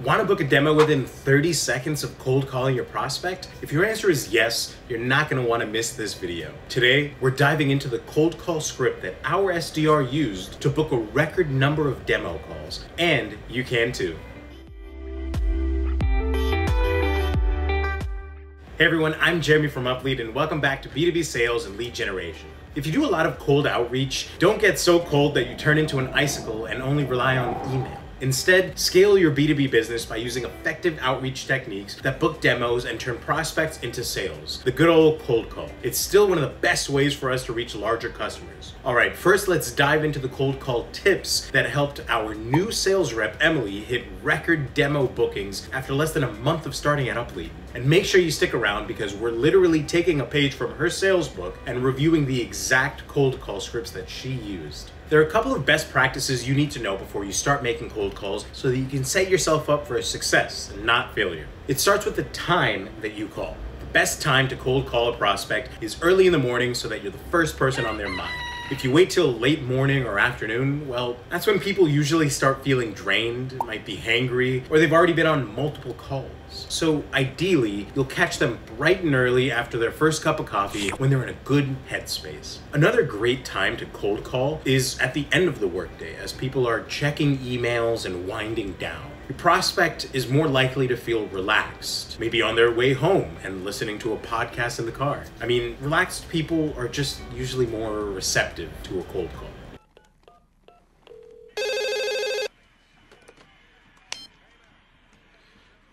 Want to book a demo within 30 seconds of cold calling your prospect? If your answer is yes, you're not going to want to miss this video. Today, we're diving into the cold call script that our SDR used to book a record number of demo calls, and you can too. Hey everyone, I'm Jeremy from UpLead, and welcome back to B2B sales and lead generation. If you do a lot of cold outreach, don't get so cold that you turn into an icicle and only rely on email. Instead, scale your B2B business by using effective outreach techniques that book demos and turn prospects into sales. The good old cold call. It's still one of the best ways for us to reach larger customers. All right, first let's dive into the cold call tips that helped our new sales rep, Emily, hit record demo bookings after less than a month of starting at UpLead. And make sure you stick around because we're literally taking a page from her sales book and reviewing the exact cold call scripts that she used. There are a couple of best practices you need to know before you start making cold calls so that you can set yourself up for success and not failure. It starts with the time that you call. The best time to cold call a prospect is early in the morning so that you're the first person on their mind. If you wait till late morning or afternoon, well, that's when people usually start feeling drained, might be hangry, or they've already been on multiple calls. So ideally, you'll catch them bright and early after their first cup of coffee when they're in a good headspace. Another great time to cold call is at the end of the workday as people are checking emails and winding down. Your prospect is more likely to feel relaxed, maybe on their way home and listening to a podcast in the car. I mean, relaxed people are just usually more receptive to a cold call.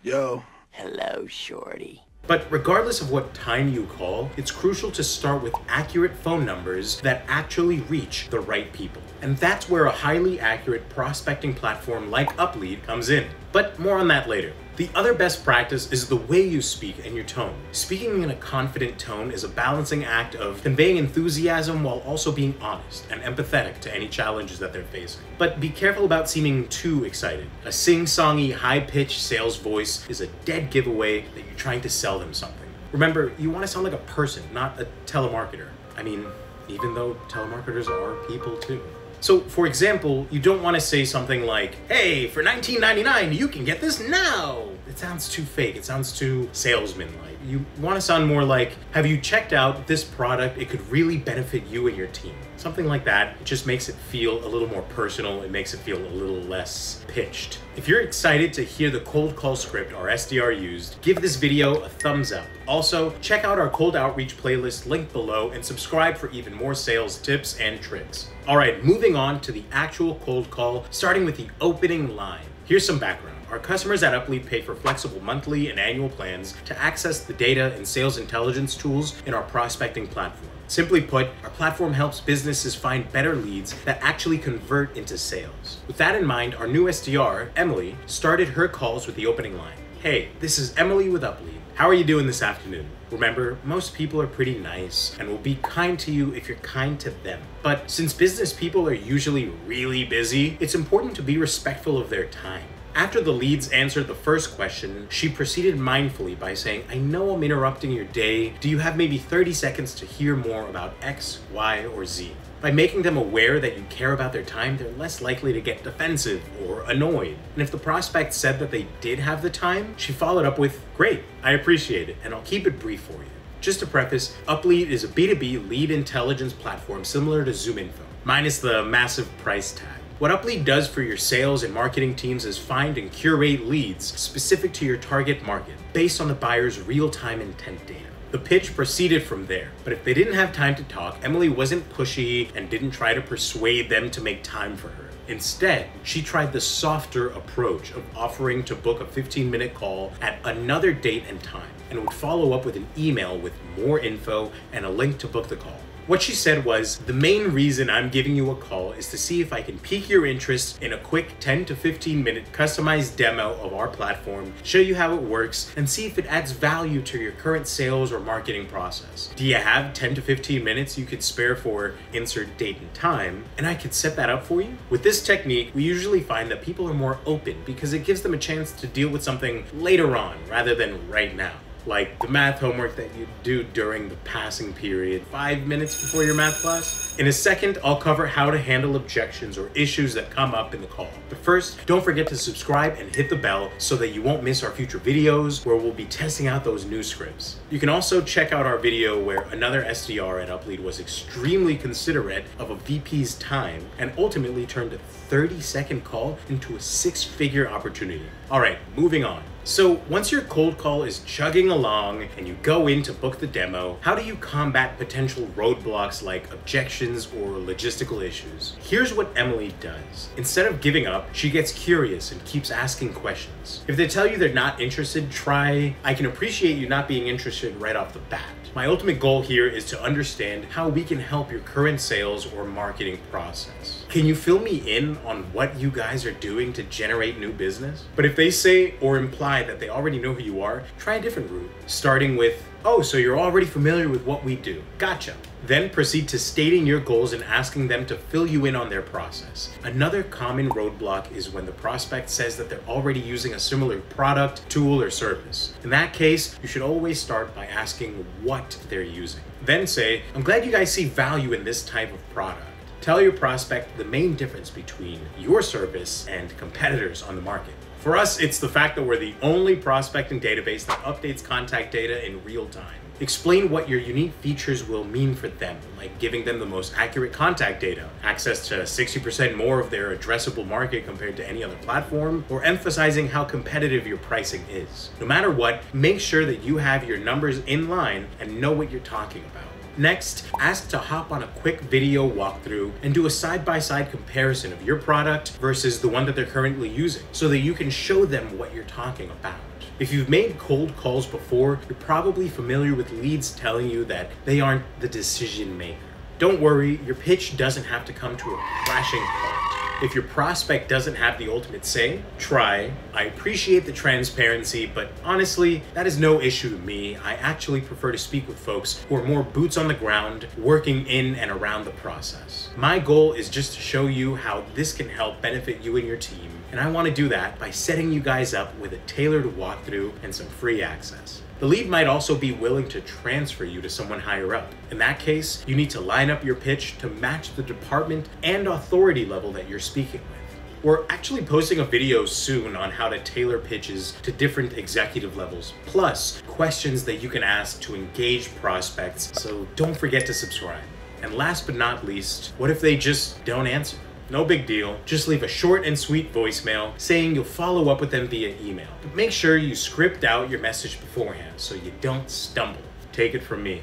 Yo. Hello, shorty. But regardless of what time you call, it's crucial to start with accurate phone numbers that actually reach the right people. And that's where a highly accurate prospecting platform like UpLead comes in. But more on that later. The other best practice is the way you speak and your tone. Speaking in a confident tone is a balancing act of conveying enthusiasm while also being honest and empathetic to any challenges that they're facing. But be careful about seeming too excited. A sing-songy, high-pitched sales voice is a dead giveaway that you're trying to sell them something. Remember, you want to sound like a person, not a telemarketer. I mean, even though telemarketers are people too. So, for example, you don't want to say something like, hey, for $19.99, you can get this now. It sounds too fake. It sounds too salesman-like. You want to sound more like, have you checked out this product? It could really benefit you and your team. Something like that. It just makes it feel a little more personal. It makes it feel a little less pitched. If you're excited to hear the cold call script our SDR used, give this video a thumbs up. Also, check out our cold outreach playlist linked below and subscribe for even more sales tips and tricks. All right, moving on to the actual cold call, starting with the opening line. Here's some background. Our customers at UpLead pay for flexible monthly and annual plans to access the data and sales intelligence tools in our prospecting platform. Simply put, our platform helps businesses find better leads that actually convert into sales. With that in mind, our new SDR, Emily, started her calls with the opening line. Hey, this is Emily with UpLead. How are you doing this afternoon? Remember, most people are pretty nice and will be kind to you if you're kind to them. But since business people are usually really busy, it's important to be respectful of their time. After the leads answered the first question, she proceeded mindfully by saying, I know I'm interrupting your day. Do you have maybe 30 seconds to hear more about X, Y, or Z? By making them aware that you care about their time, they're less likely to get defensive or annoyed. And if the prospect said that they did have the time, she followed up with, great, I appreciate it, and I'll keep it brief for you. Just to preface, UpLead is a B2B lead intelligence platform similar to ZoomInfo, minus the massive price tag. What UpLead does for your sales and marketing teams is find and curate leads specific to your target market based on the buyer's real-time intent data. The pitch proceeded from there, but if they didn't have time to talk, Emily wasn't pushy and didn't try to persuade them to make time for her. Instead, she tried the softer approach of offering to book a 15-minute call at another date and time, and would follow up with an email with more info and a link to book the call. What she said was, the main reason I'm giving you a call is to see if I can pique your interest in a quick 10 to 15 minute customized demo of our platform, show you how it works, and see if it adds value to your current sales or marketing process. Do you have 10 to 15 minutes you could spare for insert date and time, and I could set that up for you? With this technique, we usually find that people are more open because it gives them a chance to deal with something later on rather than right now. like the math homework that you do during the passing period 5 minutes before your math class. In a second, I'll cover how to handle objections or issues that come up in the call. But first, don't forget to subscribe and hit the bell so that you won't miss our future videos where we'll be testing out those new scripts. You can also check out our video where another SDR at UpLead was extremely considerate of a VP's time and ultimately turned a 30-second call into a 6-figure opportunity. All right, moving on. So once your cold call is chugging along and you go in to book the demo, how do you combat potential roadblocks like objections or logistical issues? Here's what Emily does. Instead of giving up, she gets curious and keeps asking questions. If they tell you they're not interested, try, "I can appreciate you not being interested right off the bat. My ultimate goal here is to understand how we can help your current sales or marketing process. Can you fill me in on what you guys are doing to generate new business?" But if they say or imply that they already know who you are, try a different route, starting with, "Oh, so you're already familiar with what we do. Gotcha." Then proceed to stating your goals and asking them to fill you in on their process. Another common roadblock is when the prospect says that they're already using a similar product, tool, or service. In that case, you should always start by asking what they're using. Then say, "I'm glad you guys see value in this type of product." Tell your prospect the main difference between your service and competitors on the market. For us, it's the fact that we're the only prospecting database that updates contact data in real time. Explain what your unique features will mean for them, like giving them the most accurate contact data, access to 60% more of their addressable market compared to any other platform, or emphasizing how competitive your pricing is. No matter what, make sure that you have your numbers in line and know what you're talking about. Next, ask to hop on a quick video walkthrough and do a side-by-side comparison of your product versus the one that they're currently using so that you can show them what you're talking about. If you've made cold calls before, you're probably familiar with leads telling you that they aren't the decision maker. Don't worry, your pitch doesn't have to come to a crashing halt. If your prospect doesn't have the ultimate say, try, "I appreciate the transparency, but honestly, that is no issue to me. I actually prefer to speak with folks who are more boots on the ground, working in and around the process. My goal is just to show you how this can help benefit you and your team, and I want to do that by setting you guys up with a tailored walkthrough and some free access." The lead might also be willing to transfer you to someone higher up. In that case, you need to line up your pitch to match the department and authority level that you're speaking with. We're actually posting a video soon on how to tailor pitches to different executive levels, plus questions that you can ask to engage prospects, so don't forget to subscribe. And last but not least, what if they just don't answer? No big deal, just leave a short and sweet voicemail saying you'll follow up with them via email. But make sure you script out your message beforehand so you don't stumble. Take it from me.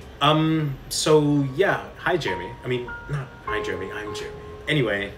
So yeah, hi Jeremy. I mean, not hi Jeremy, I'm Jeremy. Anyway,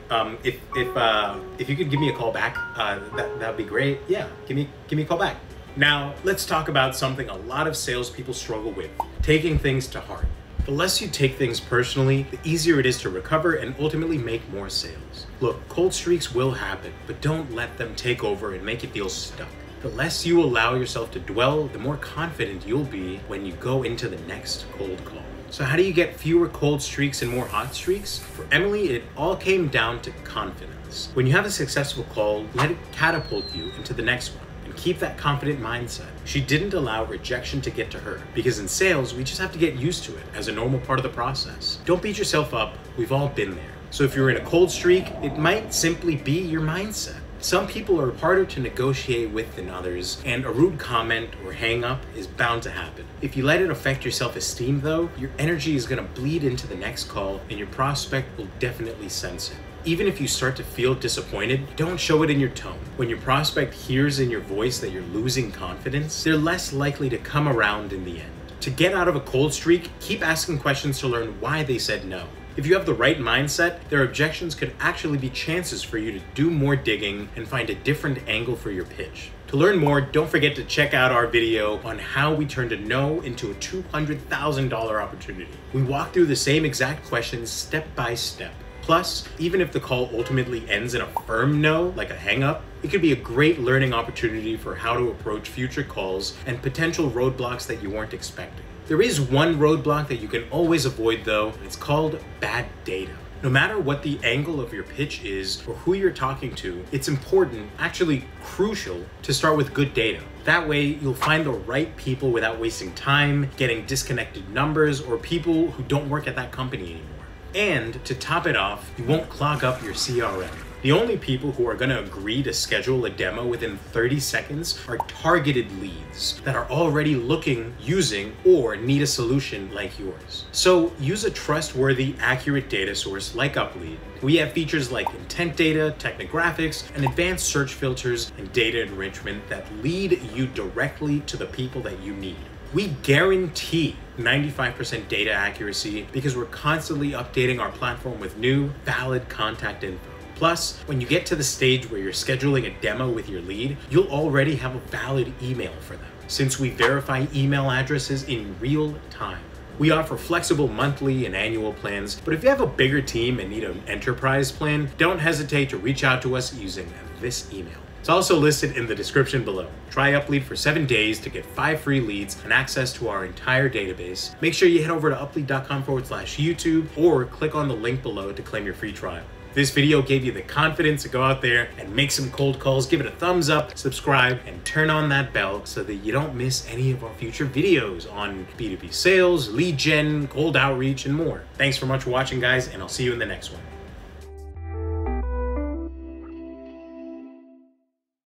if you could give me a call back, that'd be great. Yeah, give me a call back. Now, let's talk about something a lot of salespeople struggle with, taking things to heart. The less you take things personally, the easier it is to recover and ultimately make more sales. Look, cold streaks will happen, but don't let them take over and make you feel stuck. The less you allow yourself to dwell, the more confident you'll be when you go into the next cold call. So how do you get fewer cold streaks and more hot streaks? For Emily, it all came down to confidence. When you have a successful call, let it catapult you into the next one. Keep that confident mindset. She didn't allow rejection to get to her, because in sales, we just have to get used to it as a normal part of the process. Don't beat yourself up, we've all been there. So if you're in a cold streak, it might simply be your mindset. Some people are harder to negotiate with than others, and a rude comment or hang up is bound to happen. If you let it affect your self-esteem though, your energy is gonna bleed into the next call and your prospect will definitely sense it. Even if you start to feel disappointed, don't show it in your tone. When your prospect hears in your voice that you're losing confidence, they're less likely to come around in the end. To get out of a cold streak, keep asking questions to learn why they said no. If you have the right mindset, their objections could actually be chances for you to do more digging and find a different angle for your pitch. To learn more, don't forget to check out our video on how we turned a no into a $200,000 opportunity. We walk through the same exact questions step by step. Plus, even if the call ultimately ends in a firm no, like a hang-up, it could be a great learning opportunity for how to approach future calls and potential roadblocks that you weren't expecting. There is one roadblock that you can always avoid though. It's called bad data. No matter what the angle of your pitch is or who you're talking to, it's important, actually crucial, to start with good data. That way, you'll find the right people without wasting time, getting disconnected numbers, or people who don't work at that company anymore. And to top it off, you won't clog up your CRM. The only people who are going to agree to schedule a demo within 30 seconds are targeted leads that are already looking, using, or need a solution like yours. So use a trustworthy, accurate data source like UpLead. We have features like intent data, technographics, and advanced search filters and data enrichment that lead you directly to the people that you need. We guarantee 95% data accuracy because we're constantly updating our platform with new, valid contact info. Plus, when you get to the stage where you're scheduling a demo with your lead, you'll already have a valid email for them, since we verify email addresses in real time. We offer flexible monthly and annual plans, but if you have a bigger team and need an enterprise plan, don't hesitate to reach out to us using this email. It's also listed in the description below. Try UpLead for 7 days to get 5 free leads and access to our entire database. Make sure you head over to uplead.com/YouTube or click on the link below to claim your free trial. If this video gave you the confidence to go out there and make some cold calls, give it a thumbs up, subscribe, and turn on that bell so that you don't miss any of our future videos on B2B sales, lead gen, cold outreach, and more. Thanks so much for watching, guys, and I'll see you in the next one.